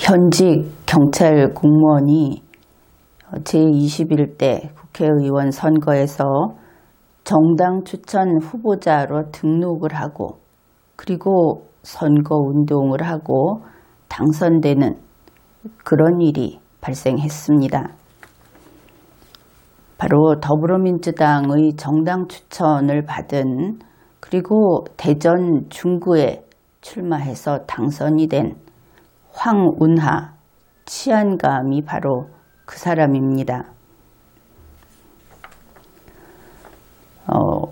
현직 경찰 공무원이 제21대 국회의원 선거에서 정당 추천 후보자로 등록을 하고 그리고 선거운동을 하고 당선되는 그런 일이 발생했습니다. 바로 더불어민주당의 정당 추천을 받은 그리고 대전 중구에 출마해서 당선이 된 황운하 치안감이 바로 그 사람입니다.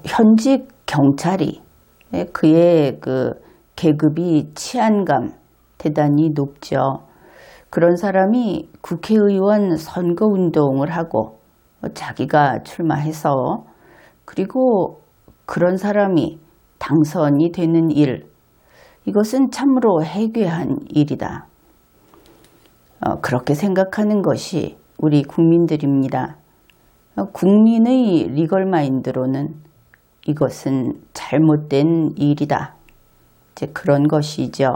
현직 경찰이 그의 그 계급이 치안감 대단히 높죠. 그런 사람이 국회의원 선거운동을 하고 자기가 출마해서 그리고 그런 사람이 당선이 되는 일, 이것은 참으로 해괴한 일이다. 그렇게 생각하는 것이 우리 국민들입니다. 국민의 리걸 마인드로는 이것은 잘못된 일이다. 이제 그런 것이죠.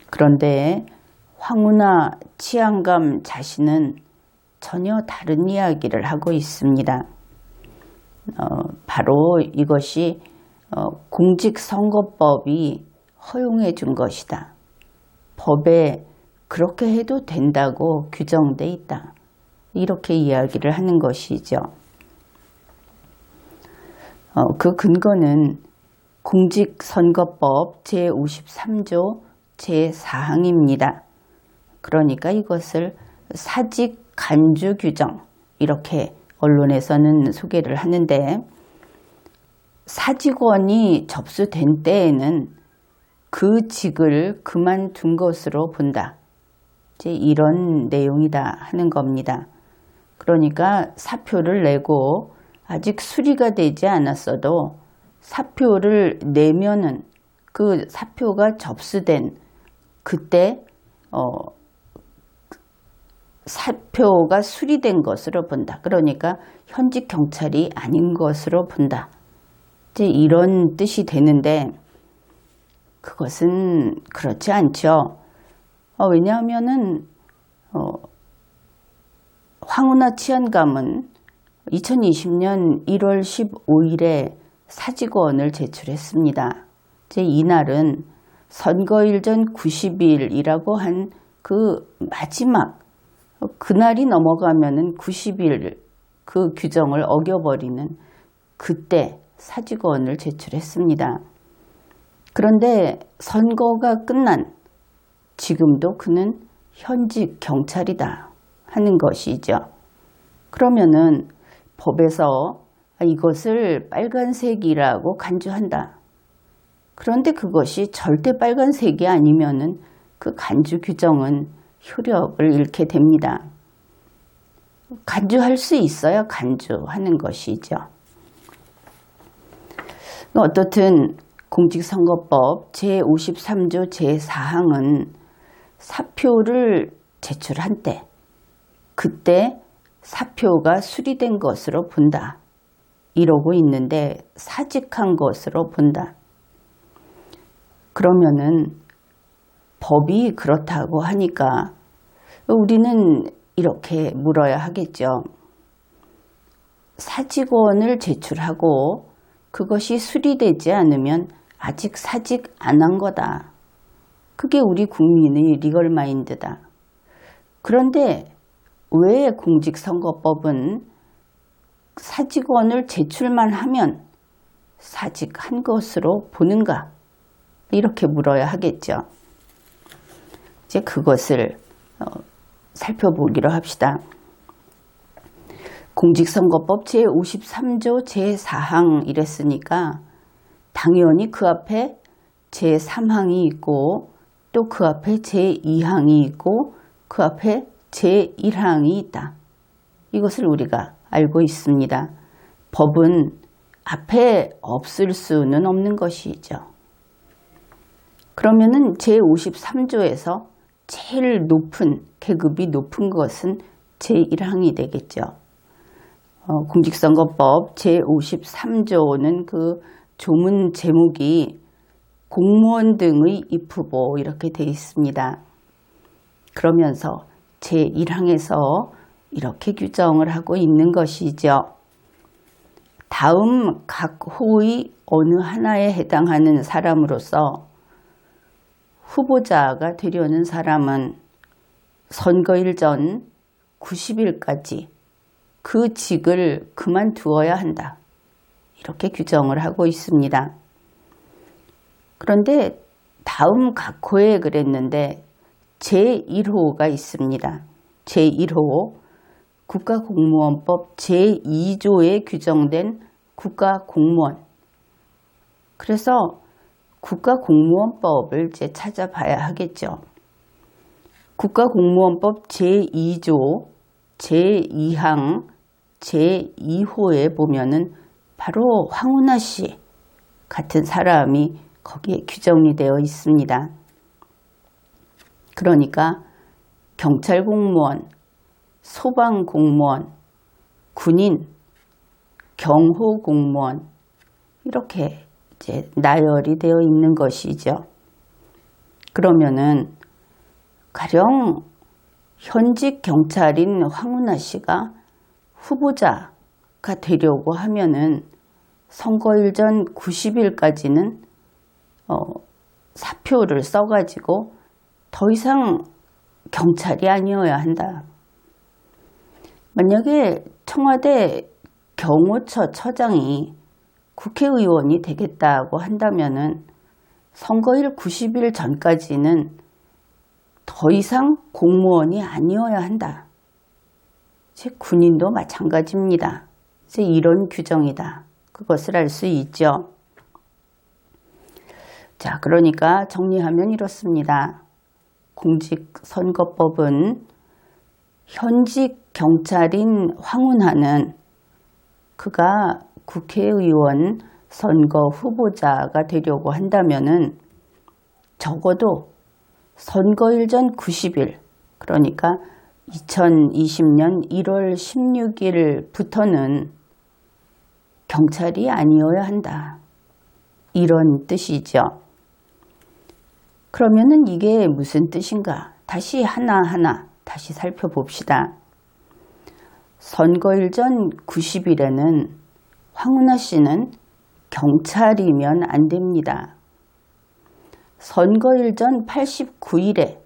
그런데 황운하 치안감 자신은 전혀 다른 이야기를 하고 있습니다. 바로 이것이 공직선거법이 허용해 준 것이다. 법에 그렇게 해도 된다고 규정돼 있다. 이렇게 이야기를 하는 것이죠. 그 근거는 공직선거법 제53조 제4항입니다. 그러니까 이것을 사직 간주 규정, 이렇게 언론에서는 소개를 하는데, 사직원이 접수된 때에는 그 직을 그만둔 것으로 본다. 이제 이런 내용이다 하는 겁니다. 그러니까 사표를 내고 아직 수리가 되지 않았어도 사표를 내면은 그 사표가 접수된 그때 사표가 수리된 것으로 본다. 그러니까 현직 경찰이 아닌 것으로 본다. 이제 이런 뜻이 되는데 그것은 그렇지 않죠. 왜냐하면은 황운하 치안감은 2020년 1월 15일에 사직원을 제출했습니다. 이제 이날은 선거일 전 90일이라고 한 그 마지막 그날이 넘어가면은 90일 그 규정을 어겨버리는 그때 사직원을 제출했습니다. 그런데 선거가 끝난 지금도 그는 현직 경찰이다 하는 것이죠. 그러면은 법에서 이것을 빨간색이라고 간주한다. 그런데 그것이 절대 빨간색이 아니면은 그 간주 규정은 효력을 잃게 됩니다. 간주할 수 있어야 간주하는 것이죠. 어떻든 공직선거법 제53조 제4항은 사표를 제출한 때 그때 사표가 수리된 것으로 본다. 이러고 있는데 사직한 것으로 본다. 그러면은 법이 그렇다고 하니까 우리는 이렇게 물어야 하겠죠. 사직원을 제출하고 그것이 수리되지 않으면 아직 사직 안 한 거다. 그게 우리 국민의 리걸 마인드다. 그런데 왜 공직선거법은 사직원을 제출만 하면 사직한 것으로 보는가? 이렇게 물어야 하겠죠. 이제 그것을 살펴보기로 합시다. 공직선거법 제53조 제4항 이랬으니까 당연히 그 앞에 제3항이 있고 또 그 앞에 제2항이 있고 그 앞에 제1항이 있다. 이것을 우리가 알고 있습니다. 법은 앞에 없을 수는 없는 것이죠. 그러면은 제53조에서 제일 높은 계급이 높은 것은 제1항이 되겠죠. 공직선거법 제53조는 그 조문 제목이 공무원 등의 입후보 이렇게 되어 있습니다. 그러면서 제1항에서 이렇게 규정을 하고 있는 것이죠. 다음 각 호의 어느 하나에 해당하는 사람으로서 후보자가 되려는 사람은 선거일 전 90일까지 그 직을 그만두어야 한다. 이렇게 규정을 하고 있습니다. 그런데 다음 각 호에 그랬는데 제1호가 있습니다. 제1호 국가공무원법 제2조에 규정된 국가공무원. 그래서 국가공무원법을 이제 찾아봐야 하겠죠. 국가공무원법 제2조 제2항 제2호에 보면은 바로 황운하 씨 같은 사람이 거기에 규정이 되어 있습니다. 그러니까 경찰공무원, 소방공무원, 군인, 경호공무원 이렇게 이제 나열이 되어 있는 것이죠. 그러면은 가령 현직 경찰인 황운하 씨가 후보자가 되려고 하면은 선거일 전 90일까지는 사표를 써가지고 더 이상 경찰이 아니어야 한다. 만약에 청와대 경호처 처장이 국회의원이 되겠다고 한다면은 선거일 90일 전까지는 더 이상 공무원이 아니어야 한다. 즉 군인도 마찬가지입니다. 이제 이런 규정이다. 그것을 알 수 있죠. 자, 그러니까 정리하면 이렇습니다. 공직선거법은 현직 경찰인 황운하는 그가 국회의원 선거 후보자가 되려고 한다면은 적어도 선거일 전 90일, 그러니까 2020년 1월 16일부터는 경찰이 아니어야 한다. 이런 뜻이죠. 그러면은 이게 무슨 뜻인가? 다시 하나하나 다시 살펴봅시다. 선거일 전 90일에는 황운하 씨는 경찰이면 안 됩니다. 선거일 전 89일에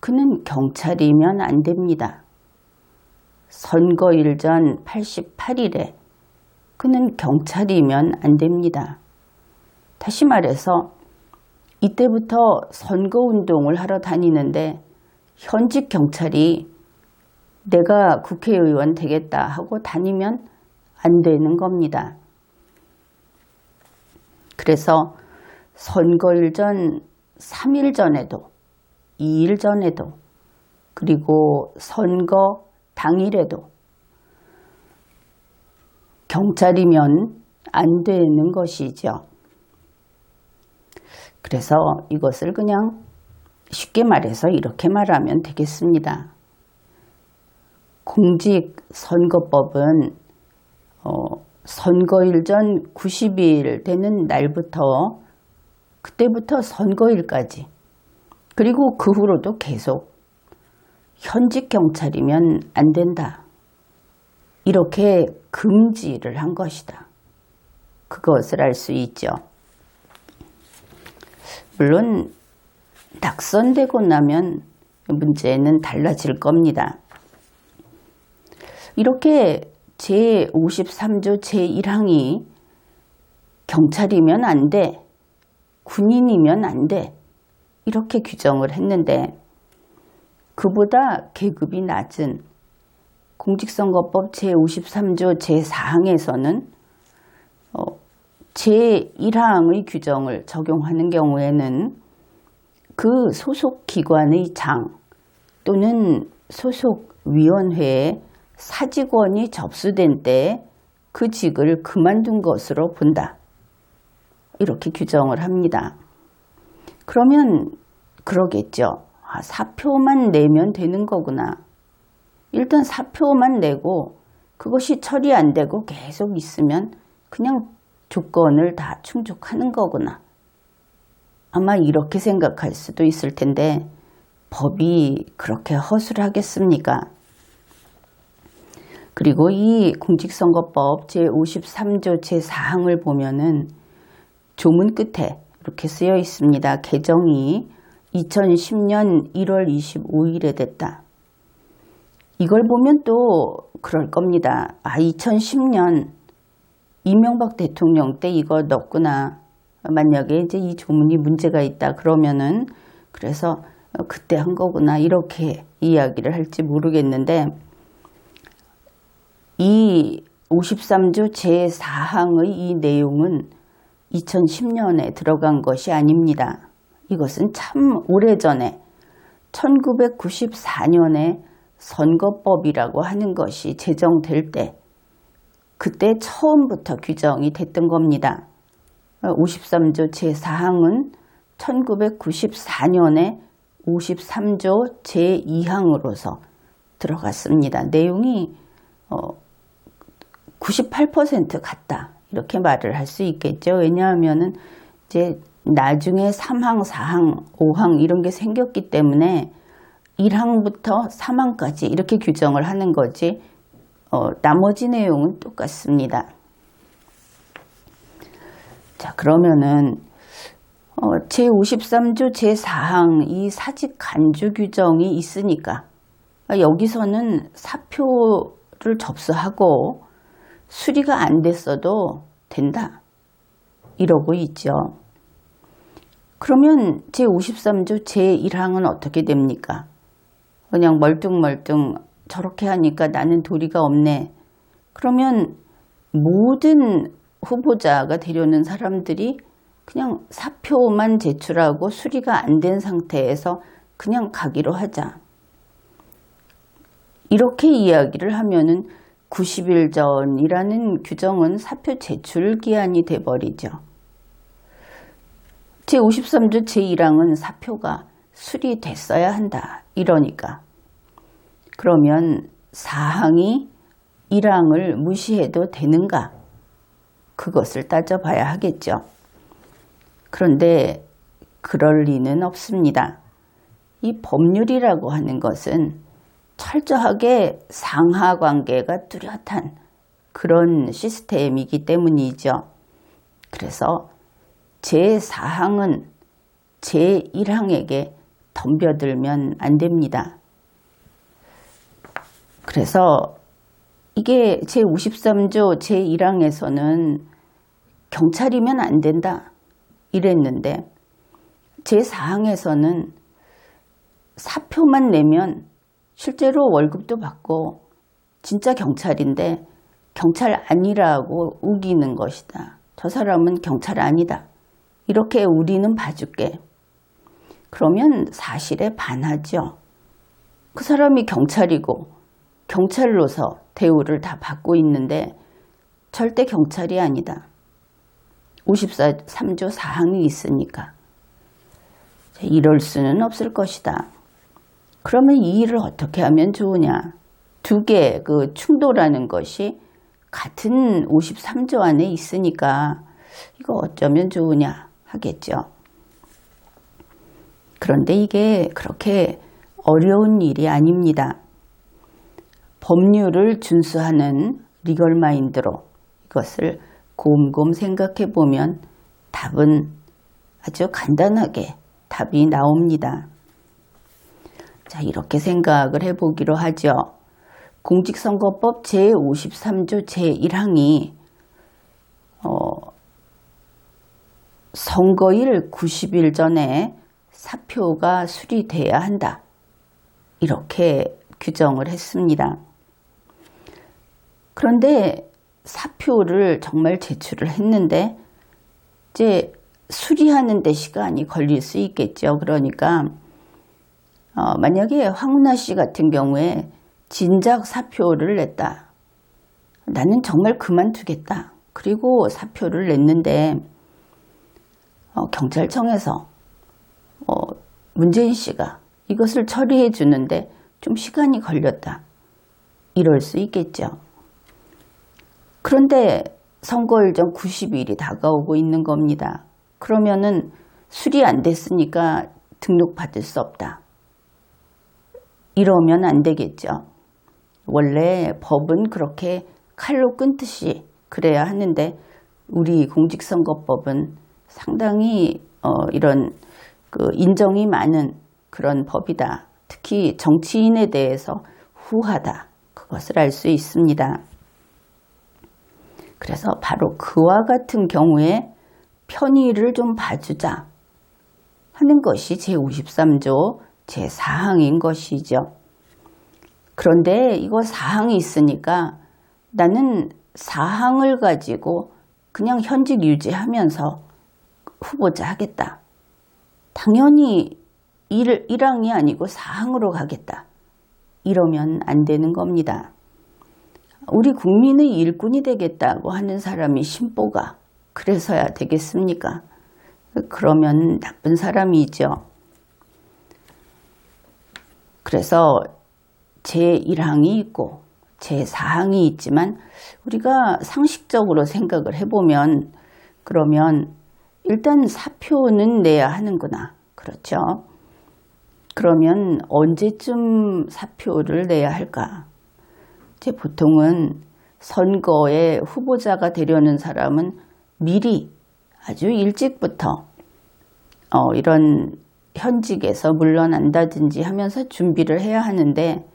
그는 경찰이면 안 됩니다. 선거일 전 88일에 그는 경찰이면 안 됩니다. 다시 말해서 이때부터 선거운동을 하러 다니는데 현직 경찰이 내가 국회의원 되겠다 하고 다니면 안 되는 겁니다. 그래서 선거일 전 3일 전에도 2일 전에도 그리고 선거 당일에도 경찰이면 안 되는 것이죠. 그래서 이것을 그냥 쉽게 말해서 이렇게 말하면 되겠습니다. 공직선거법은 선거일 전 90일 되는 날부터 그때부터 선거일까지 그리고 그 후로도 계속 현직 경찰이면 안 된다. 이렇게 금지를 한 것이다. 그것을 알 수 있죠. 물론 낙선되고 나면 문제는 달라질 겁니다. 이렇게 제53조 제1항이 경찰이면 안 돼, 군인이면 안 돼, 이렇게 규정을 했는데 그보다 계급이 낮은 공직선거법 제53조 제4항에서는 제1항의 규정을 적용하는 경우에는 그 소속 기관의 장 또는 소속 위원회에 사직원이 접수된 때 그 직을 그만둔 것으로 본다. 이렇게 규정을 합니다. 그러면 그러겠죠. 사표만 내면 되는 거구나. 일단 사표만 내고 그것이 처리 안 되고 계속 있으면 그냥 조건을 다 충족하는 거구나. 아마 이렇게 생각할 수도 있을 텐데 법이 그렇게 허술하겠습니까? 그리고 이 공직선거법 제53조 제4항을 보면은 조문 끝에 이렇게 쓰여 있습니다. 개정이 2010년 1월 25일에 됐다. 이걸 보면 또 그럴 겁니다. 2010년 이명박 대통령 때 이거 넣었구나. 만약에 이제 이 조문이 문제가 있다 그러면은 그래서 그때 한 거구나 이렇게 이야기를 할지 모르겠는데 이 53조 제4항의 이 내용은 2010년에 들어간 것이 아닙니다. 이것은 참 오래전에 1994년에 선거법이라고 하는 것이 제정될 때 그때 처음부터 규정이 됐던 겁니다. 53조 제4항은 1994년에 53조 제2항으로서 들어갔습니다. 내용이 98% 같다. 이렇게 말을 할 수 있겠죠. 왜냐하면은 이제 나중에 3항, 4항, 5항 이런 게 생겼기 때문에 1항부터 3항까지 이렇게 규정을 하는 거지 나머지 내용은 똑같습니다. 자, 그러면은 제53조 제4항 이 사직 간주 규정이 있으니까 여기서는 사표를 접수하고 수리가 안 됐어도 된다. 이러고 있죠. 그러면 제53조 제1항은 어떻게 됩니까? 그냥 멀뚱멀뚱 저렇게 하니까 나는 도리가 없네. 그러면 모든 후보자가 되려는 사람들이 그냥 사표만 제출하고 수리가 안 된 상태에서 그냥 가기로 하자. 이렇게 이야기를 하면은 90일 전이라는 규정은 사표 제출 기한이 돼버리죠. 제53조 제1항은 사표가 수리됐어야 한다. 이러니까. 그러면 4항이 1항을 무시해도 되는가? 그것을 따져봐야 하겠죠. 그런데 그럴 리는 없습니다. 이 법률이라고 하는 것은 철저하게 상하관계가 뚜렷한 그런 시스템이기 때문이죠. 그래서 제4항은 제1항에게 덤벼들면 안 됩니다. 그래서 이게 제53조 제1항에서는 경찰이면 안 된다 이랬는데 제4항에서는 사표만 내면 실제로 월급도 받고 진짜 경찰인데 경찰 아니라고 우기는 것이다. 저 사람은 경찰 아니다. 이렇게 우리는 봐줄게. 그러면 사실에 반하죠. 그 사람이 경찰이고 경찰로서 대우를 다 받고 있는데 절대 경찰이 아니다. 53조 4항이 있으니까. 이럴 수는 없을 것이다. 그러면 이 일을 어떻게 하면 좋으냐? 두 개 그 충돌하는 것이 같은 53조 안에 있으니까 이거 어쩌면 좋으냐 하겠죠. 그런데 이게 그렇게 어려운 일이 아닙니다. 법률을 준수하는 리걸 마인드로 이것을 곰곰 생각해 보면 답은 아주 간단하게 답이 나옵니다. 자, 이렇게 생각을 해보기로 하죠. 공직선거법 제53조 제1항이 선거일 90일 전에 사표가 수리돼야 한다. 이렇게 규정을 했습니다. 그런데 사표를 정말 제출을 했는데 이제 수리하는 데 시간이 걸릴 수 있겠죠. 그러니까 만약에 황운하 씨 같은 경우에 진작 사표를 냈다. 나는 정말 그만두겠다. 그리고 사표를 냈는데 경찰청에서 문재인 씨가 이것을 처리해 주는데 좀 시간이 걸렸다. 이럴 수 있겠죠. 그런데 선거일 전 90일이 다가오고 있는 겁니다. 그러면은 수리 안 됐으니까 등록받을 수 없다. 이러면 안 되겠죠. 원래 법은 그렇게 칼로 끊듯이 그래야 하는데 우리 공직선거법은 상당히 이런 그 인정이 많은 그런 법이다. 특히 정치인에 대해서 후하다. 그것을 알 수 있습니다. 그래서 바로 그와 같은 경우에 편의를 좀 봐주자 하는 것이 제53조 제4항인 것이죠. 그런데 이거 4항이 있으니까 나는 4항을 가지고 그냥 현직 유지하면서 후보자 하겠다. 당연히 1항이 아니고 4항으로 가겠다. 이러면 안 되는 겁니다. 우리 국민의 일꾼이 되겠다고 하는 사람이 신보가 그래서야 되겠습니까? 그러면 나쁜 사람이죠. 그래서 제1항이 있고 제4항이 있지만 우리가 상식적으로 생각을 해보면 그러면 일단 사표는 내야 하는구나. 그렇죠? 그러면 언제쯤 사표를 내야 할까? 이제 보통은 선거에 후보자가 되려는 사람은 미리 아주 일찍부터 이런 현직에서 물러난다든지 하면서 준비를 해야 하는데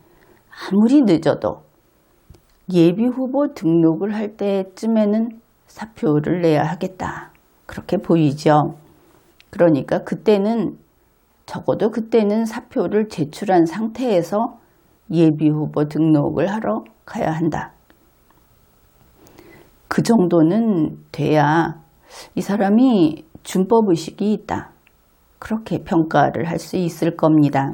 아무리 늦어도 예비후보 등록을 할 때쯤에는 사표를 내야 하겠다. 그렇게 보이죠. 그러니까 그때는 적어도 그때는 사표를 제출한 상태에서 예비후보 등록을 하러 가야 한다. 그 정도는 돼야 이 사람이 준법의식이 있다. 그렇게 평가를 할 수 있을 겁니다.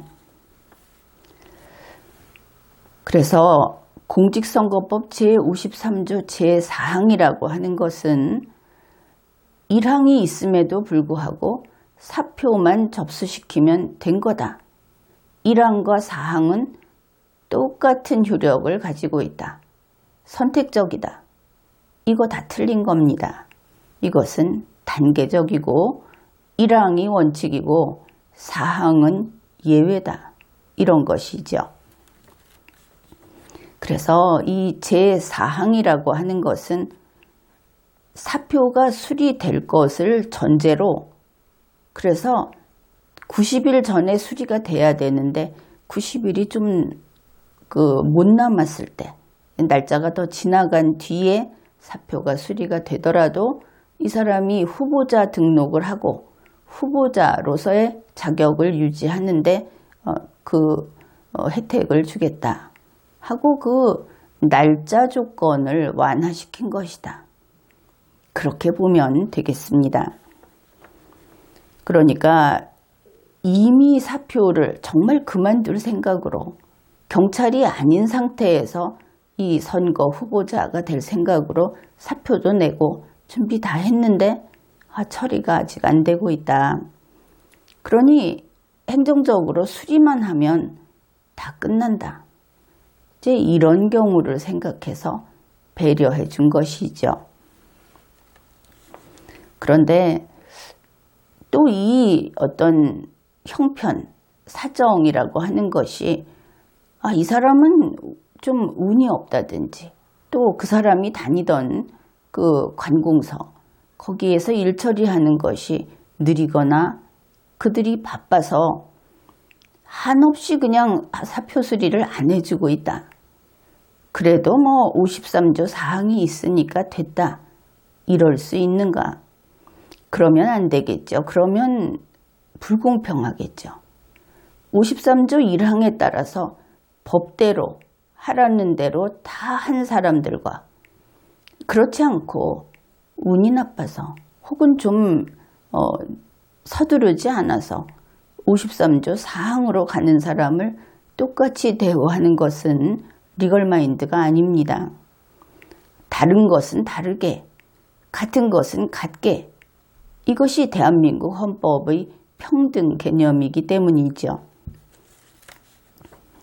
그래서 공직선거법 제53조 제4항이라고 하는 것은 1항이 있음에도 불구하고 사표만 접수시키면 된 거다. 1항과 4항은 똑같은 효력을 가지고 있다. 선택적이다. 이거 다 틀린 겁니다. 이것은 단계적이고 1항이 원칙이고 4항은 예외다. 이런 것이죠. 그래서 이 제4항이라고 하는 것은 사표가 수리될 것을 전제로 그래서 90일 전에 수리가 돼야 되는데 90일이 좀 못 남았을 때 날짜가 더 지나간 뒤에 사표가 수리가 되더라도 이 사람이 후보자 등록을 하고 후보자로서의 자격을 유지하는데 혜택을 주겠다 하고 그 날짜 조건을 완화시킨 것이다. 그렇게 보면 되겠습니다. 그러니까 이미 사표를 정말 그만둘 생각으로 경찰이 아닌 상태에서 이 선거 후보자가 될 생각으로 사표도 내고 준비 다 했는데 처리가 아직 안 되고 있다. 그러니 행정적으로 수리만 하면 다 끝난다. 이제 이런 경우를 생각해서 배려해 준 것이죠. 그런데 또 이 어떤 형편, 사정이라고 하는 것이 이 사람은 좀 운이 없다든지 또 그 사람이 다니던 그 관공서 거기에서 일 처리하는 것이 느리거나 그들이 바빠서 한없이 그냥 사표 수리를 안 해주고 있다. 그래도 53조 4항이 있으니까 됐다. 이럴 수 있는가? 그러면 안 되겠죠. 그러면 불공평하겠죠. 53조 1항에 따라서 법대로 하라는 대로 다 한 사람들과 그렇지 않고 운이 나빠서 혹은 좀 서두르지 않아서 53조 4항으로 가는 사람을 똑같이 대우하는 것은 리걸마인드가 아닙니다. 다른 것은 다르게, 같은 것은 같게 이것이 대한민국 헌법의 평등 개념이기 때문이죠.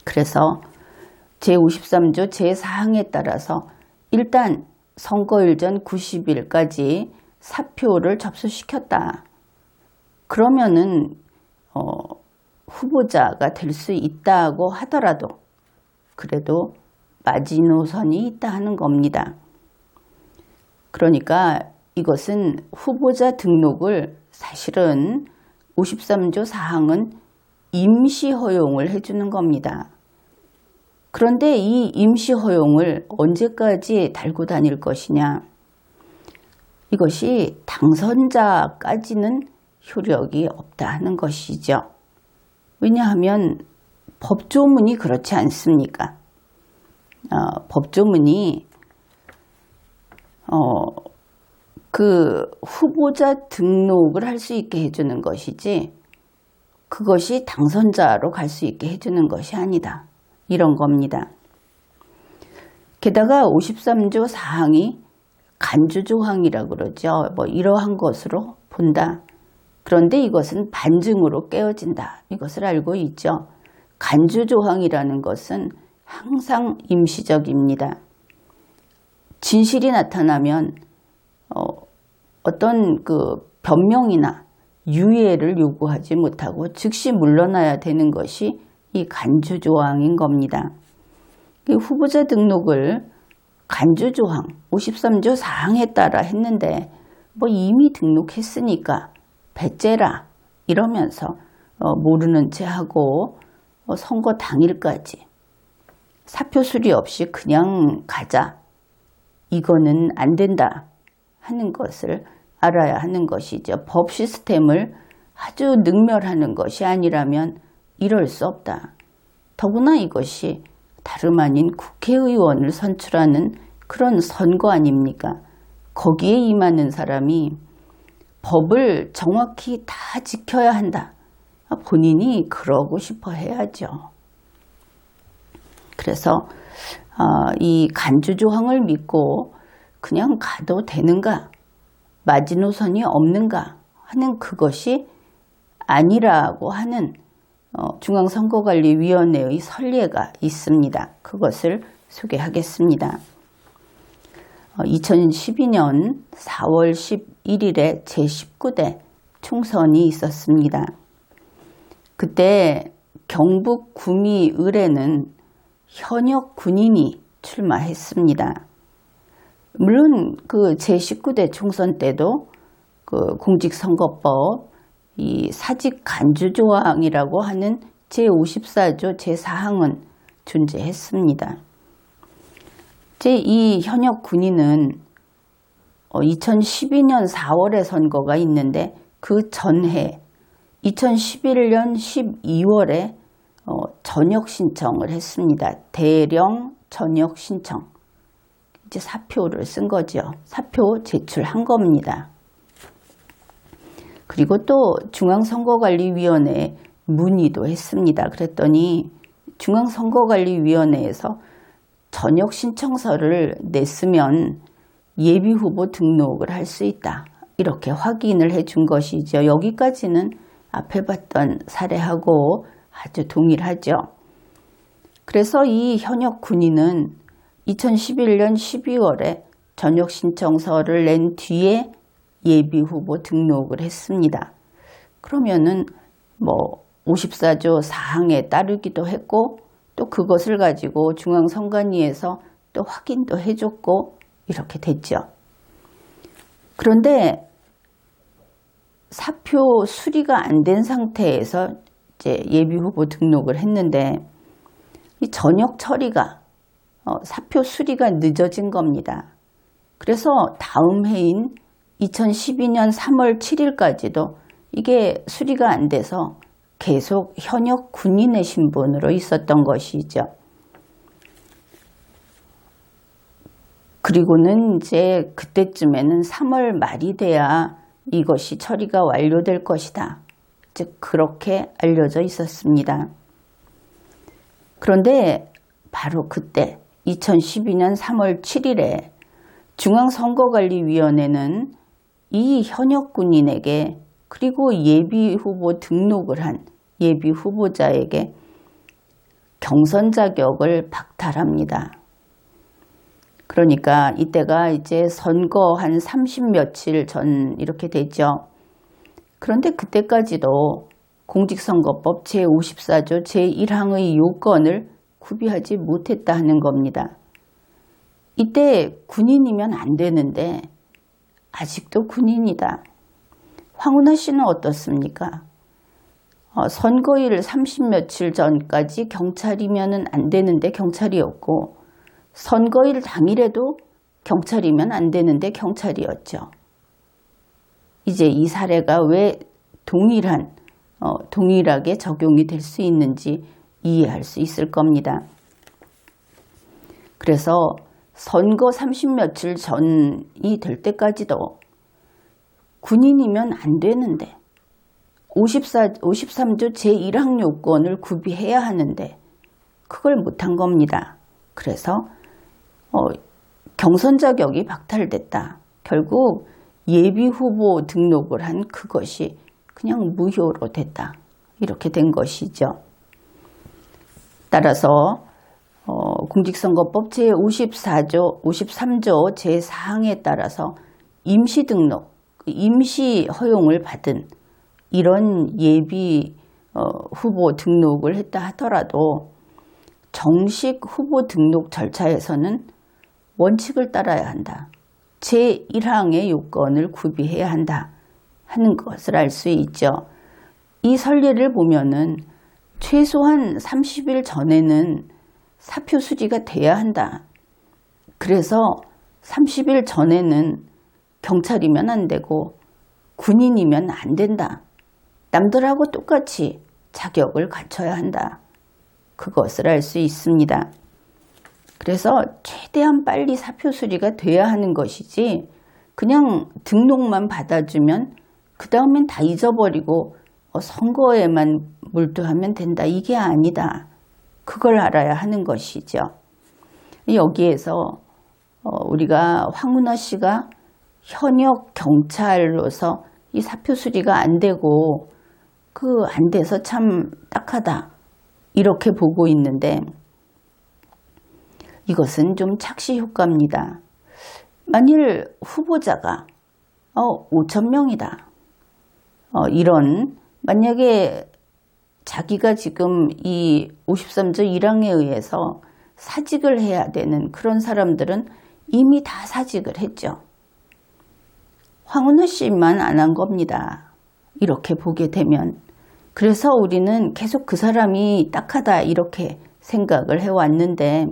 그래서 제53조 제4항에 따라서 일단 선거일 전 90일까지 사표를 접수시켰다. 그러면은 후보자가 될 수 있다고 하더라도 그래도 마지노선이 있다 하는 겁니다. 그러니까 이것은 후보자 등록을 사실은 53조 4항은 임시 허용을 해주는 겁니다. 그런데 이 임시 허용을 언제까지 달고 다닐 것이냐? 이것이 당선자까지는 효력이 없다 하는 것이죠. 왜냐하면 법조문이 그렇지 않습니까? 법조문이 그 후보자 등록을 할 수 있게 해주는 것이지 그것이 당선자로 갈 수 있게 해주는 것이 아니다. 이런 겁니다. 게다가 53조 4항이 간주조항이라고 그러죠. 뭐 이러한 것으로 본다. 그런데 이것은 반증으로 깨어진다. 이것을 알고 있죠. 간주조항이라는 것은 항상 임시적입니다. 진실이 나타나면 어떤 그 변명이나 유예를 요구하지 못하고 즉시 물러나야 되는 것이 이 간주조항인 겁니다. 후보자 등록을 간주조항 53조 4항에 따라 했는데 뭐 이미 등록했으니까 배째라 이러면서 모르는 채 하고 선거 당일까지 사표 수리 없이 그냥 가자. 이거는 안 된다 하는 것을 알아야 하는 것이죠. 법 시스템을 아주 능멸하는 것이 아니라면 이럴 수 없다. 더구나 이것이 다름 아닌 국회의원을 선출하는 그런 선거 아닙니까? 거기에 임하는 사람이 법을 정확히 다 지켜야 한다. 본인이 그러고 싶어 해야죠. 그래서 이 간주조항을 믿고 그냥 가도 되는가? 마지노선이 없는가? 하는 그것이 아니라고 하는 중앙선거관리위원회의 선례가 있습니다. 그것을 소개하겠습니다. 2012년 4월 11일에 제19대 총선이 있었습니다. 그때 경북 구미을에는 현역 군인이 출마했습니다. 물론 그 제19대 총선 때도 그 공직선거법 이 사직 간주조항이라고 하는 제54조 제4항은 존재했습니다. 이 현역 군인은 2012년 4월에 선거가 있는데 그 전해 2011년 12월에 전역 신청을 했습니다. 대령 전역 신청. 이제 사표를 쓴 거죠. 사표 제출한 겁니다. 그리고 또 중앙선거관리위원회에 문의도 했습니다. 그랬더니 중앙선거관리위원회에서 전역 신청서를 냈으면 예비후보 등록을 할 수 있다. 이렇게 확인을 해준 것이죠. 여기까지는 앞에 봤던 사례하고 아주 동일하죠. 그래서 이 현역 군인은 2011년 12월에 전역 신청서를 낸 뒤에 예비후보 등록을 했습니다. 그러면은 뭐 54조 4항에 따르기도 했고 또 그것을 가지고 중앙선관위에서 또 확인도 해줬고 이렇게 됐죠. 그런데 사표 수리가 안 된 상태에서 이제 예비후보 등록을 했는데 이 전역 처리가 사표 수리가 늦어진 겁니다. 그래서 다음 해인 2012년 3월 7일까지도 이게 수리가 안 돼서 계속 현역 군인의 신분으로 있었던 것이죠. 그리고는 이제 그때쯤에는 3월 말이 돼야 이것이 처리가 완료될 것이다. 즉 그렇게 알려져 있었습니다. 그런데 바로 그때 2012년 3월 7일에 중앙선거관리위원회는 이 현역 군인에게 그리고 예비후보 등록을 한 예비후보자에게 경선 자격을 박탈합니다. 그러니까 이때가 이제 선거 한 30 며칠 전 이렇게 되죠. 그런데 그때까지도 공직선거법 제54조 제1항의 요건을 구비하지 못했다 하는 겁니다. 이때 군인이면 안 되는데 아직도 군인이다. 황운하 씨는 어떻습니까? 선거일 30며칠 전까지 경찰이면 안 되는데 경찰이었고, 선거일 당일에도 경찰이면 안 되는데 경찰이었죠. 이제 이 사례가 왜 동일하게 적용이 될 수 있는지 이해할 수 있을 겁니다. 그래서 선거 30며칠 전이 될 때까지도 군인이면 안 되는데 53조 제1항 요건을 구비해야 하는데 그걸 못한 겁니다. 그래서 경선 자격이 박탈됐다. 결국 예비후보 등록을 한 그것이 그냥 무효로 됐다. 이렇게 된 것이죠. 따라서 공직선거법 제53조 제4항에 따라서 임시등록, 임시 허용을 받은 이런 예비 후보 등록을 했다 하더라도 정식 후보 등록 절차에서는 원칙을 따라야 한다. 제1항의 요건을 구비해야 한다 하는 것을 알 수 있죠. 이 선례를 보면은 최소한 30일 전에는 사표 수리가 돼야 한다. 그래서 30일 전에는 경찰이면 안 되고 군인이면 안 된다. 남들하고 똑같이 자격을 갖춰야 한다. 그것을 알 수 있습니다. 그래서 최대한 빨리 사표 수리가 돼야 하는 것이지 그냥 등록만 받아주면 그 다음엔 다 잊어버리고 선거에만 몰두하면 된다. 이게 아니다. 그걸 알아야 하는 것이죠. 여기에서 우리가 황운하 씨가 현역 경찰로서 이 사표 수리가 안 되고 안 돼서 참 딱하다. 이렇게 보고 있는데 이것은 좀 착시 효과입니다. 만일 후보자가 5,000명이다. 만약에 자기가 지금 이 53조 1항에 의해서 사직을 해야 되는 그런 사람들은 이미 다 사직을 했죠. 황운하 씨만 안 한 겁니다. 이렇게 보게 되면. 그래서 우리는 계속 그 사람이 딱하다 이렇게 생각을 해왔는데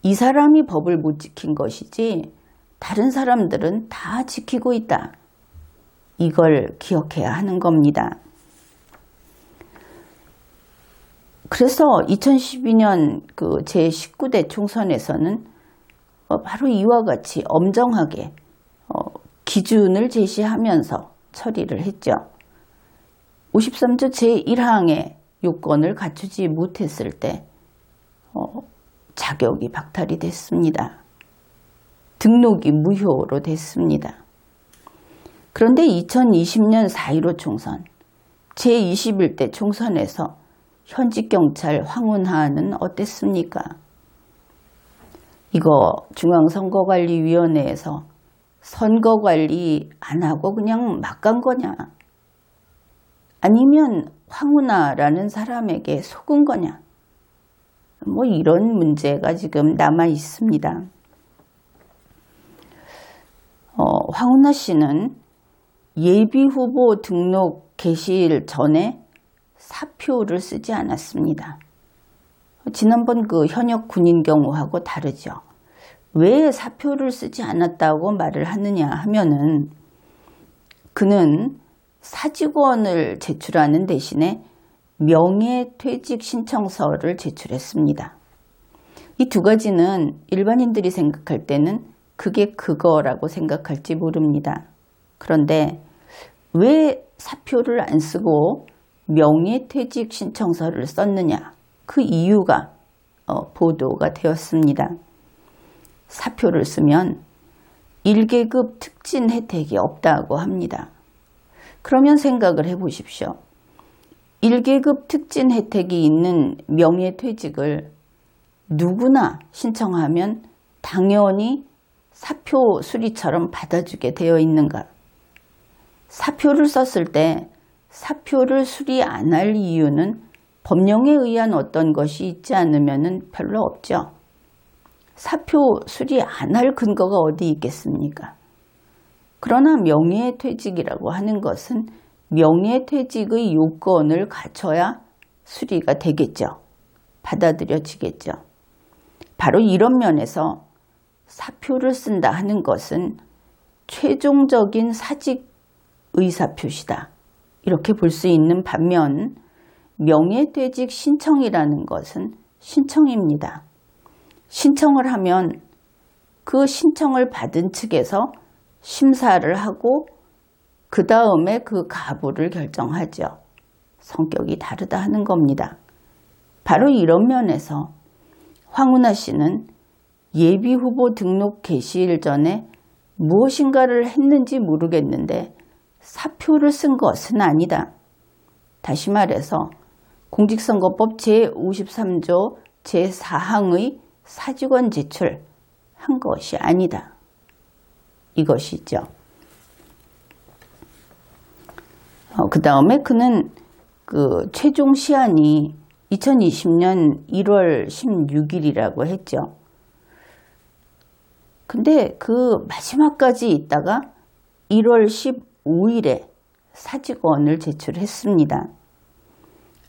이 사람이 법을 못 지킨 것이지 다른 사람들은 다 지키고 있다. 이걸 기억해야 하는 겁니다. 그래서 2012년 그 제19대 총선에서는 바로 이와 같이 엄정하게 기준을 제시하면서 처리를 했죠. 53조 제1항의 요건을 갖추지 못했을 때 자격이 박탈이 됐습니다. 등록이 무효로 됐습니다. 그런데 2020년 4.15 총선, 제21대 총선에서 현직 경찰 황운하는 어땠습니까? 이거 중앙선거관리위원회에서 선거관리 안 하고 그냥 막 간 거냐? 아니면 황운하라는 사람에게 속은 거냐? 이런 문제가 지금 남아 있습니다. 황운하 씨는 예비후보 등록 개시일 전에 사표를 쓰지 않았습니다. 지난번 그 현역 군인 경우하고 다르죠. 왜 사표를 쓰지 않았다고 말을 하느냐 하면은 그는 사직원을 제출하는 대신에 명예퇴직 신청서를 제출했습니다. 이 두 가지는 일반인들이 생각할 때는 그게 그거라고 생각할지 모릅니다. 그런데 왜 사표를 안 쓰고 명예퇴직 신청서를 썼느냐? 그 이유가 보도가 되었습니다. 사표를 쓰면 1계급 특진 혜택이 없다고 합니다. 그러면 생각을 해보십시오. 1계급 특진 혜택이 있는 명예퇴직을 누구나 신청하면 당연히 사표 수리처럼 받아주게 되어 있는가? 사표를 썼을 때 사표를 수리 안 할 이유는 법령에 의한 어떤 것이 있지 않으면 별로 없죠. 사표 수리 안 할 근거가 어디 있겠습니까? 그러나 명예퇴직이라고 하는 것은 명예퇴직의 요건을 갖춰야 수리가 되겠죠. 받아들여지겠죠. 바로 이런 면에서 사표를 쓴다 하는 것은 최종적인 사직 의사표시다. 이렇게 볼 수 있는 반면 명예퇴직 신청이라는 것은 신청입니다. 신청을 하면 그 신청을 받은 측에서 심사를 하고 그 다음에 그 가부를 결정하죠. 성격이 다르다 하는 겁니다. 바로 이런 면에서 황운하 씨는 예비후보 등록 개시일 전에 무엇인가를 했는지 모르겠는데 사표를 쓴 것은 아니다. 다시 말해서 공직선거법 제53조 제4항의 사직원 제출한 것이 아니다. 이것이죠. 그 다음에 그는 그 최종 시한이 2020년 1월 16일이라고 했죠. 근데 그 마지막까지 있다가 1월 15일에 사직원을 제출했습니다.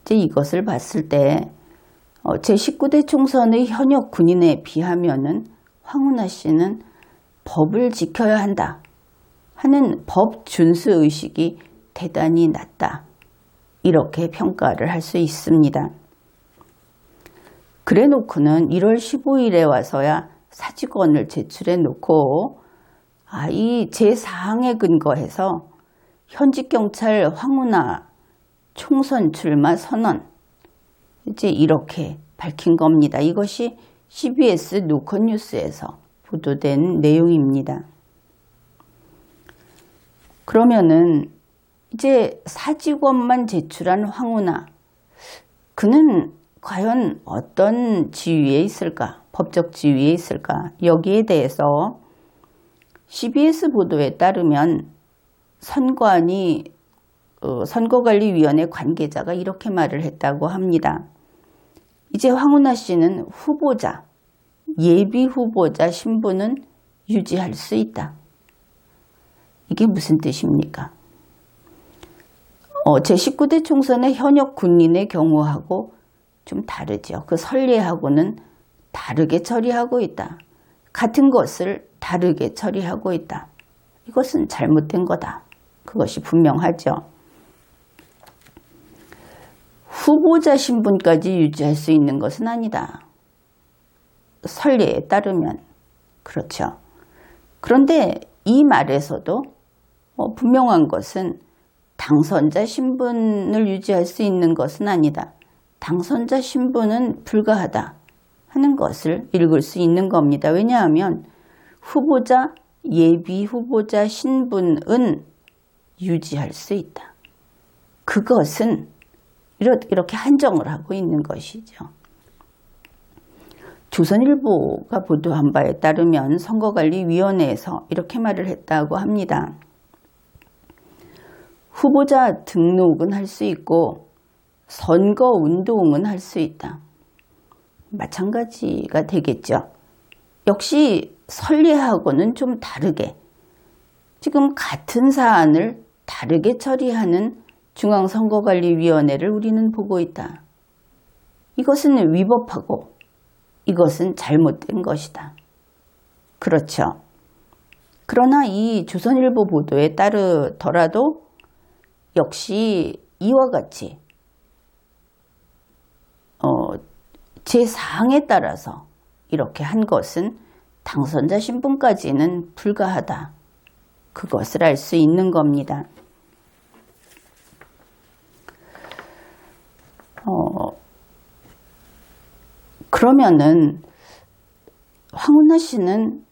이제 이것을 봤을 때 제19대 총선의 현역 군인에 비하면은 황운하 씨는 법을 지켜야 한다 하는 법 준수 의식이 대단히 낮다. 이렇게 평가를 할 수 있습니다. 그래 놓고는 1월 15일에 와서야 사직원을 제출해 놓고 이 제4항에 근거해서 현직 경찰 황운하 총선 출마 선언 이제 이렇게 밝힌 겁니다. 이것이 CBS 노컷뉴스에서 보도된 내용입니다. 그러면은 이제 사직원만 제출한 황운하 그는 과연 어떤 지위에 있을까? 법적 지위에 있을까? 여기에 대해서 CBS 보도에 따르면 선관위 선거관리위원회 관계자가 이렇게 말을 했다고 합니다. 이제 황운하 씨는 후보자, 예비 후보자 신분은 유지할 수 있다. 이게 무슨 뜻입니까? 제19대 총선의 현역 군인의 경우하고 좀 다르죠. 그 선례하고는 다르게 처리하고 있다. 같은 것을 다르게 처리하고 있다. 이것은 잘못된 거다. 그것이 분명하죠. 후보자 신분까지 유지할 수 있는 것은 아니다. 선례에 따르면 그렇죠. 그런데 이 말에서도 분명한 것은 당선자 신분을 유지할 수 있는 것은 아니다. 당선자 신분은 불가하다 하는 것을 읽을 수 있는 겁니다. 왜냐하면 후보자, 예비 후보자 신분은 유지할 수 있다. 그것은 이렇게 한정을 하고 있는 것이죠. 조선일보가 보도한 바에 따르면 선거관리위원회에서 이렇게 말을 했다고 합니다. 후보자 등록은 할 수 있고 선거운동은 할 수 있다. 마찬가지가 되겠죠. 역시 선례하고는 좀 다르게 지금 같은 사안을 다르게 처리하는 중앙선거관리위원회를 우리는 보고 있다. 이것은 위법하고 이것은 잘못된 것이다. 그렇죠. 그러나 이 조선일보 보도에 따르더라도 역시 이와 같이 제4항에 따라서 이렇게 한 것은 당선자 신분까지는 불가하다. 그것을 알 수 있는 겁니다. 그러면은 황운하 씨는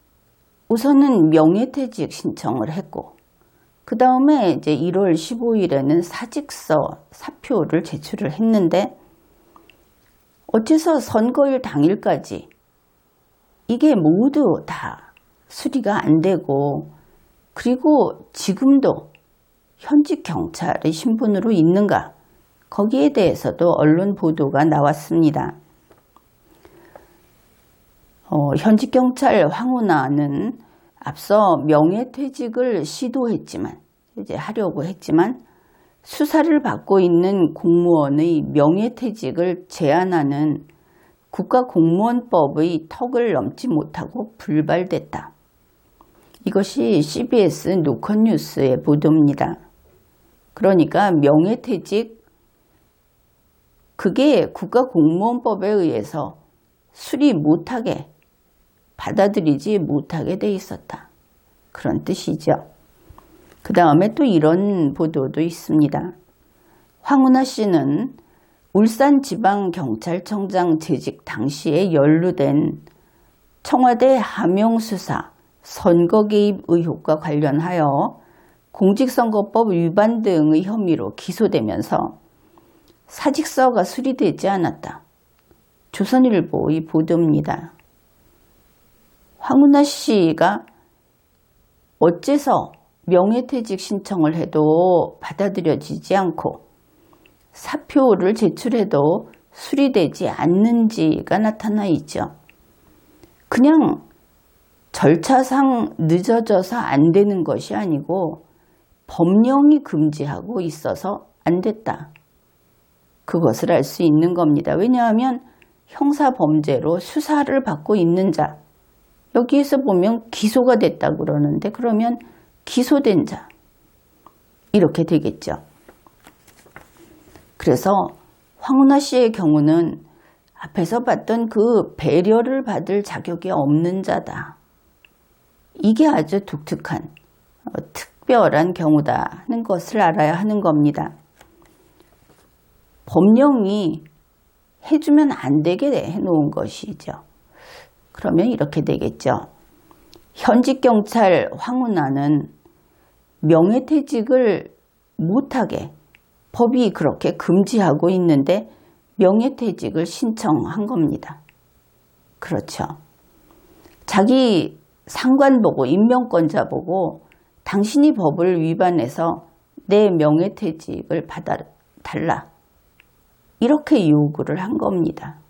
우선은 명예퇴직 신청을 했고 그 다음에 이제 1월 15일에는 사직서 사표를 제출을 했는데 어째서 선거일 당일까지 이게 모두 다 수리가 안 되고 그리고 지금도 현직 경찰의 신분으로 있는가? 거기에 대해서도 언론 보도가 나왔습니다. 현직 경찰 황운하는 앞서 명예퇴직을 시도했지만, 하려고 했지만, 수사를 받고 있는 공무원의 명예퇴직을 제한하는 국가공무원법의 턱을 넘지 못하고 불발됐다. 이것이 CBS 노컷뉴스의 보도입니다. 그러니까 명예퇴직, 그게 국가공무원법에 의해서 수리 못하게, 받아들이지 못하게 돼 있었다. 그런 뜻이죠. 그 다음에 또 이런 보도도 있습니다. 황운하 씨는 울산지방경찰청장 재직 당시에 연루된 청와대 하명수사 선거 개입 의혹과 관련하여 공직선거법 위반 등의 혐의로 기소되면서 사직서가 수리되지 않았다. 조선일보의 보도입니다. 황운하 씨가 어째서 명예퇴직 신청을 해도 받아들여지지 않고 사표를 제출해도 수리되지 않는지가 나타나 있죠. 그냥 절차상 늦어져서 안 되는 것이 아니고 법령이 금지하고 있어서 안 됐다. 그것을 알 수 있는 겁니다. 왜냐하면 형사범죄로 수사를 받고 있는 자, 여기에서 보면 기소가 됐다 그러는데 그러면 기소된 자, 이렇게 되겠죠. 그래서 황운하 씨의 경우는 앞에서 봤던 그 배려를 받을 자격이 없는 자다. 이게 아주 독특한, 특별한 경우다는 것을 알아야 하는 겁니다. 법령이 해주면 안 되게 해놓은 것이죠. 그러면 이렇게 되겠죠. 현직 경찰 황운하는 명예퇴직을 못하게 법이 그렇게 금지하고 있는데 명예퇴직을 신청한 겁니다. 그렇죠. 자기 상관 보고 임명권자 보고 당신이 법을 위반해서 내 명예퇴직을 받아달라. 이렇게 요구를 한 겁니다.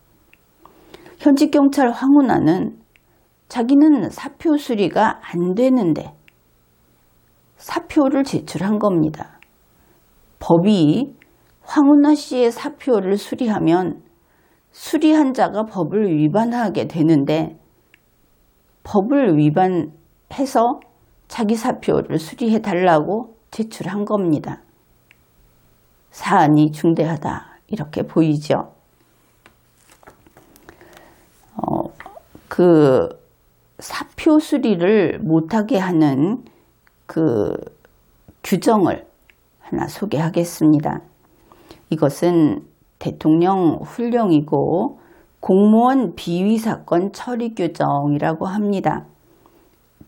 현직 경찰 황운하는 자기는 사표 수리가 안 되는데 사표를 제출한 겁니다. 법이 황운하 씨의 사표를 수리하면 수리한 자가 법을 위반하게 되는데 법을 위반해서 자기 사표를 수리해 달라고 제출한 겁니다. 사안이 중대하다 이렇게 보이죠. 그 사표 수리를 못하게 하는 그 규정을 하나 소개하겠습니다. 이것은 대통령 훈령이고 공무원 비위 사건 처리 규정이라고 합니다.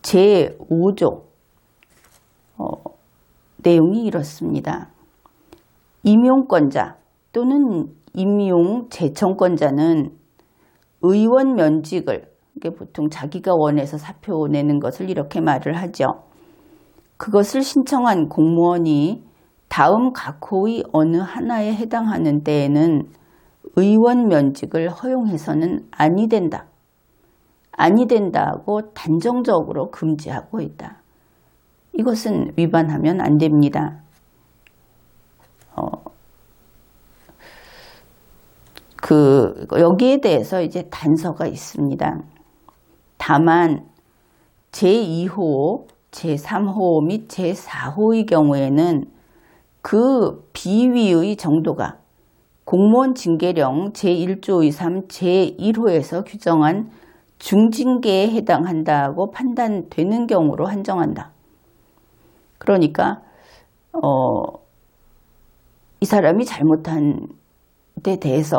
제5조 내용이 이렇습니다. 임용권자 또는 임용 재청권자는 의원 면직을, 이게 보통 자기가 원해서 사표 내는 것을 이렇게 말을 하죠. 그것을 신청한 공무원이 다음 각호의 어느 하나에 해당하는 때에는 의원 면직을 허용해서는 아니 된다. 아니 된다고 단정적으로 금지하고 있다. 이것은 위반하면 안 됩니다. 여기에 대해서 이제 단서가 있습니다. 다만 제2호, 제3호 및 제4호의 경우에는 그 비위의 정도가 공무원 징계령 제1조 3 제1호에서 규정한 중징계에 해당한다고 판단되는 경우로 한정한다. 그러니까 이 사람이 잘못한 데 대해서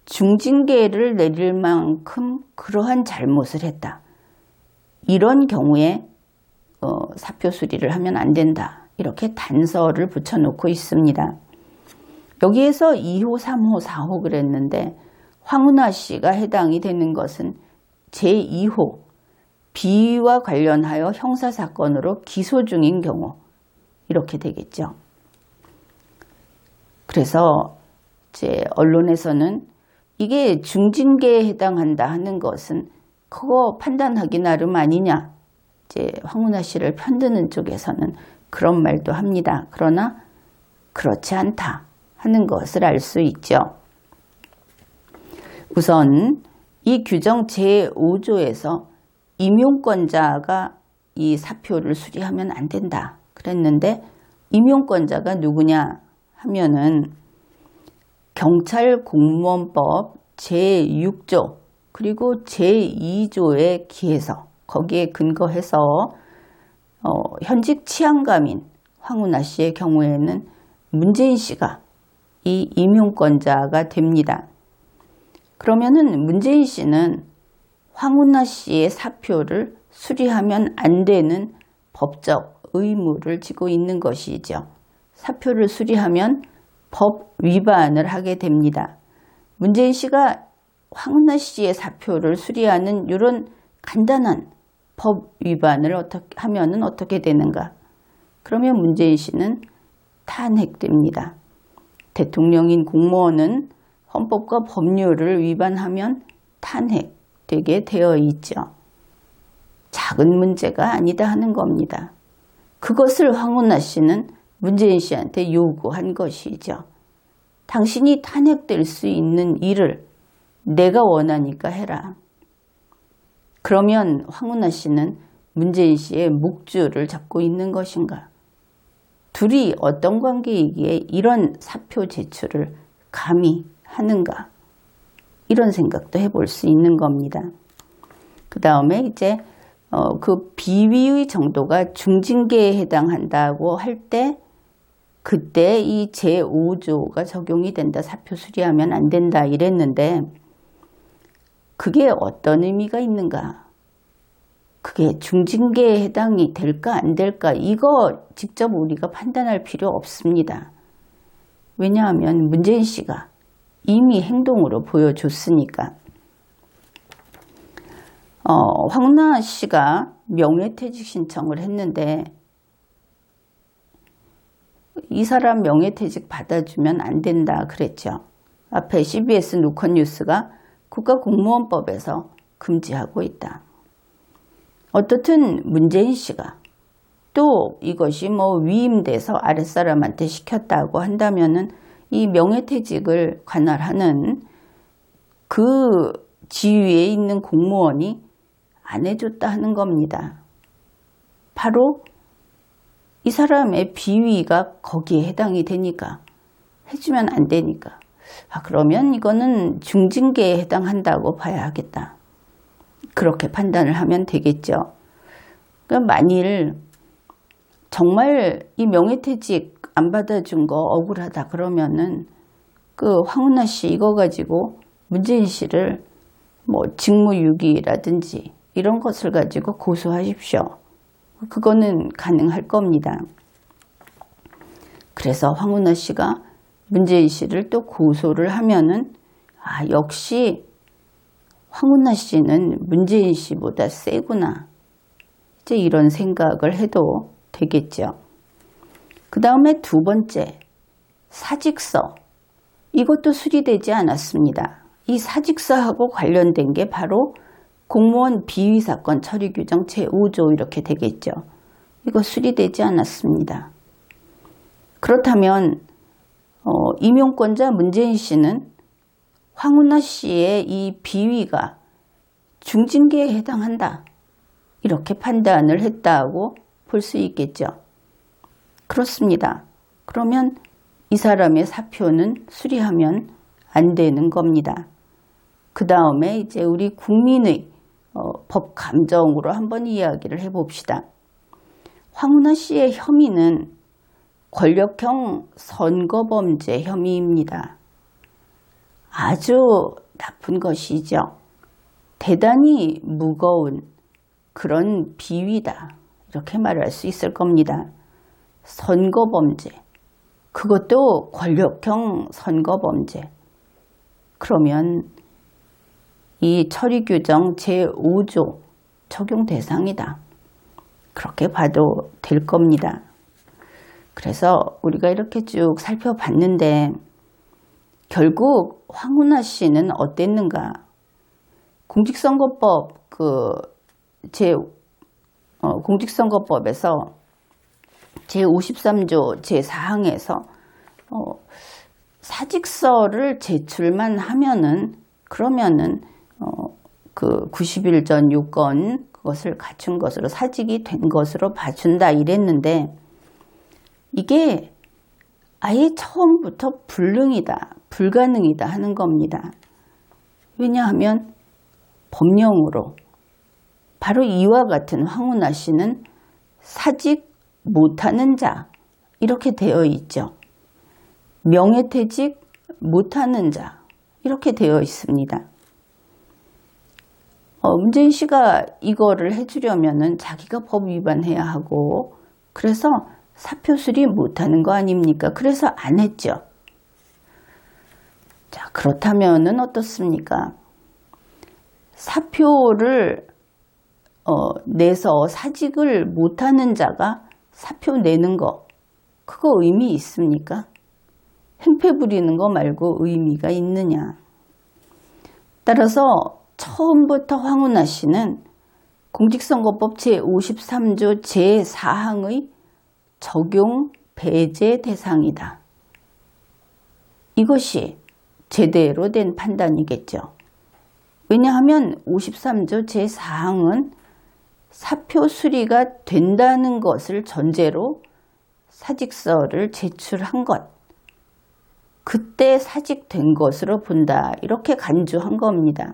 중징계를 내릴 만큼 그러한 잘못을 했다. 이런 경우에 사표 수리를 하면 안 된다. 이렇게 단서를 붙여놓고 있습니다. 여기에서 2호, 3호, 4호 그랬는데 황운하 씨가 해당이 되는 것은 제2호 비위와 관련하여 형사사건으로 기소 중인 경우 이렇게 되겠죠. 그래서 이제 언론에서는 이게 중징계에 해당한다 하는 것은 그거 판단하기 나름 아니냐. 이제 황운하 씨를 편드는 쪽에서는 그런 말도 합니다. 그러나 그렇지 않다 하는 것을 알 수 있죠. 우선 이 규정 제5조에서 임용권자가 이 사표를 수리하면 안 된다 그랬는데 임용권자가 누구냐 하면은 경찰공무원법 제6조 그리고 제2조에 기해서 거기에 근거해서 현직 치안감인 황운하 씨의 경우에는 문재인 씨가 이 임용권자가 됩니다. 그러면은 문재인 씨는 황운하 씨의 사표를 수리하면 안 되는 법적 의무를 지고 있는 것이죠. 사표를 수리하면 법 위반을 하게 됩니다. 문재인 씨가 황운하 씨의 사표를 수리하는 이런 간단한 법 위반을 하면은 어떻게 되는가? 그러면 문재인 씨는 탄핵됩니다. 대통령인 공무원은 헌법과 법률을 위반하면 탄핵되게 되어 있죠. 작은 문제가 아니다 하는 겁니다. 그것을 황운하 씨는 문재인 씨한테 요구한 것이죠. 당신이 탄핵될 수 있는 일을 내가 원하니까 해라. 그러면 황운하 씨는 문재인 씨의 목줄을 잡고 있는 것인가? 둘이 어떤 관계이기에 이런 사표 제출을 감히 하는가? 이런 생각도 해볼 수 있는 겁니다. 그 다음에 이제 그 비위의 정도가 중징계에 해당한다고 할 때 그때 이 제5조가 적용이 된다. 사표 수리하면 안 된다 이랬는데 그게 어떤 의미가 있는가? 그게 중징계에 해당이 될까 안 될까? 이거 직접 우리가 판단할 필요 없습니다. 왜냐하면 문재인 씨가 이미 행동으로 보여줬으니까. 황운하 씨가 명예퇴직 신청을 했는데 이 사람 명예퇴직 받아주면 안 된다 그랬죠. 앞에 CBS 누컨뉴스가 국가공무원법에서 금지하고 있다. 어떻든 문재인 씨가 또 이것이 뭐 위임돼서 아랫사람한테 시켰다고 한다면은 이 명예퇴직을 관할하는 그 지위에 있는 공무원이 안 해줬다 하는 겁니다. 바로 이 사람의 비위가 거기에 해당이 되니까 해주면 안 되니까 그러면 이거는 중징계에 해당한다고 봐야 하겠다. 그렇게 판단을 하면 되겠죠. 그러니까 만일 정말 이 명예퇴직 안 받아준 거 억울하다 그러면은 그 황운하 씨 이거 가지고 문재인 씨를 뭐 직무유기라든지 이런 것을 가지고 고소하십시오. 그거는 가능할 겁니다. 그래서 황운하 씨가 문재인 씨를 또 고소를 하면은 역시 황운하 씨는 문재인 씨보다 세구나. 이제 이런 생각을 해도 되겠죠. 그 다음에 두 번째, 사직서. 이것도 수리되지 않았습니다. 이 사직서하고 관련된 게 바로 공무원 비위사건 처리규정 제5조 이렇게 되겠죠. 이거 수리되지 않았습니다. 그렇다면 임용권자 문재인 씨는 황운하 씨의 이 비위가 중징계에 해당한다. 이렇게 판단을 했다고 볼 수 있겠죠. 그렇습니다. 그러면 이 사람의 사표는 수리하면 안 되는 겁니다. 그 다음에 이제 우리 국민의 법 감정으로 한번 이야기를 해봅시다. 황운하 씨의 혐의는 권력형 선거범죄 혐의입니다. 아주 나쁜 것이죠. 대단히 무거운 그런 비위다. 이렇게 말할 수 있을 겁니다. 선거범죄. 그것도 권력형 선거범죄. 그러면 이 처리규정 제5조 적용 대상이다. 그렇게 봐도 될 겁니다. 그래서 우리가 이렇게 쭉 살펴봤는데 결국 황운하 씨는 어땠는가? 공직선거법 공직선거법에서 제53조 제4항에서 사직서를 제출만 하면은 그러면은 그 90일 전 요건 그것을 갖춘 것으로 사직이 된 것으로 봐준다 이랬는데 이게 아예 처음부터 불가능이다 하는 겁니다. 왜냐하면 법령으로 바로 이와 같은 황운하 씨는 사직 못하는 자 이렇게 되어 있죠. 명예퇴직 못하는 자 이렇게 되어 있습니다. 문재인 씨가 이거를 해주려면은 자기가 법 위반해야 하고 그래서 사표 수리 못하는 거 아닙니까? 그래서 안 했죠. 자, 그렇다면은 어떻습니까? 사표를 내서 사직을 못하는 자가 사표 내는 거 그거 의미 있습니까? 행패 부리는 거 말고 의미가 있느냐? 따라서 처음부터 황운하 씨는 공직선거법 제53조 제4항의 적용 배제 대상이다. 이것이 제대로 된 판단이겠죠. 왜냐하면 53조 제4항은 사표 수리가 된다는 것을 전제로 사직서를 제출한 것, 그때 사직된 것으로 본다. 이렇게 간주한 겁니다.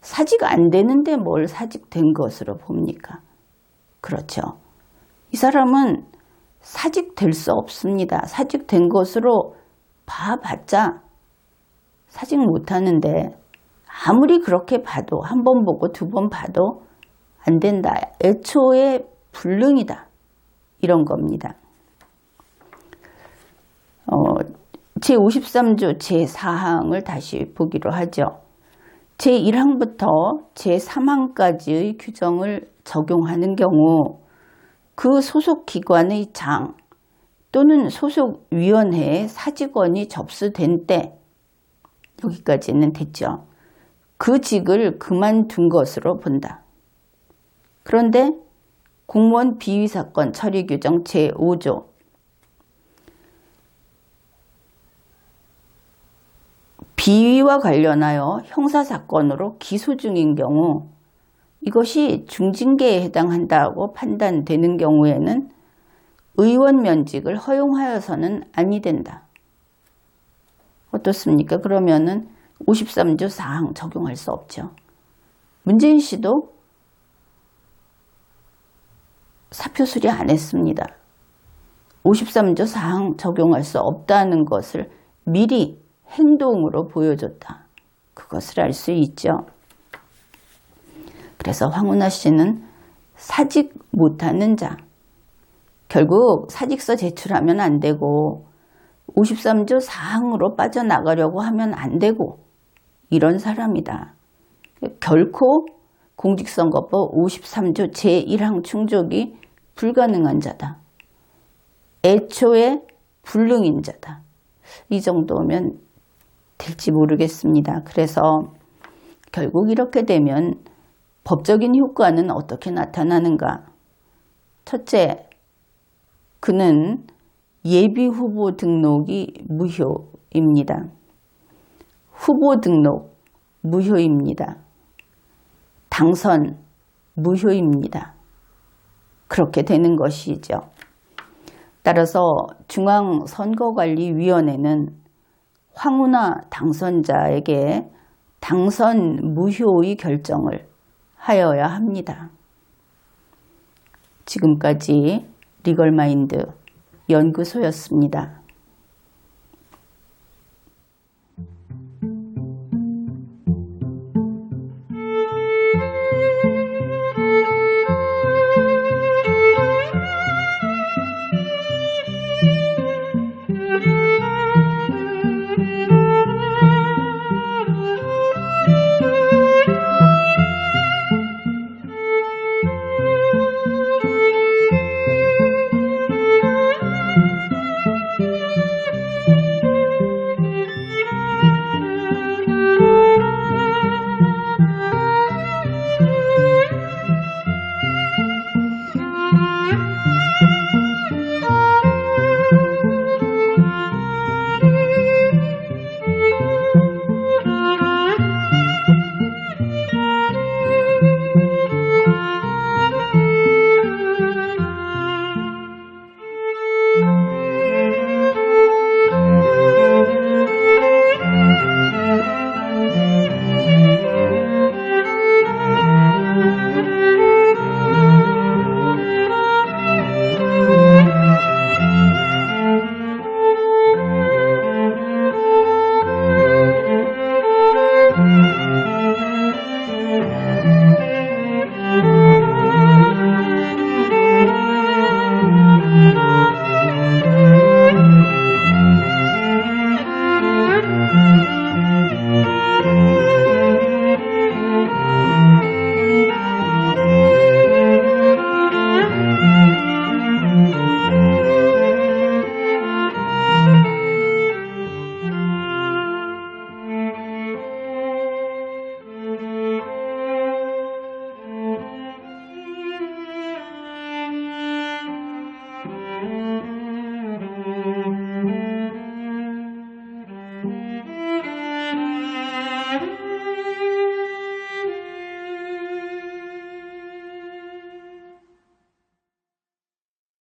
사직 안 되는데 뭘 사직된 것으로 봅니까? 그렇죠. 이 사람은 사직될 수 없습니다. 사직된 것으로 봐봤자 사직 못하는데 아무리 그렇게 봐도 한 번 보고 두 번 봐도 안 된다. 애초에 불능이다. 이런 겁니다. 제53조 제4항을 다시 보기로 하죠. 제1항부터 제3항까지의 규정을 적용하는 경우 그 소속 기관의 장 또는 소속 위원회에 사직원이 접수된 때 여기까지는 됐죠. 그 직을 그만둔 것으로 본다. 그런데 공무원 비위 사건 처리 규정 제5조 비위와 관련하여 형사사건으로 기소 중인 경우 이것이 중징계에 해당한다고 판단되는 경우에는 의원 면직을 허용하여서는 아니 된다. 어떻습니까? 그러면은 53조 4항 적용할 수 없죠. 문재인 씨도 사표 수리 안 했습니다. 53조 4항 적용할 수 없다는 것을 미리 행동으로 보여줬다. 그것을 알 수 있죠. 그래서 황운하 씨는 사직 못하는 자, 결국 사직서 제출하면 안 되고 53조 4항으로 빠져나가려고 하면 안 되고 이런 사람이다. 결코 공직선거법 53조 제1항 충족이 불가능한 자다. 애초에 불능인 자다. 이 정도면 될지 모르겠습니다. 그래서 결국 이렇게 되면 법적인 효과는 어떻게 나타나는가? 첫째, 그는 예비후보 등록이 무효입니다. 후보 등록 무효입니다. 당선 무효입니다. 그렇게 되는 것이죠. 따라서 중앙선거관리위원회는 황운하 당선자에게 당선 무효의 결정을 하여야 합니다. 지금까지 리걸마인드 연구소였습니다.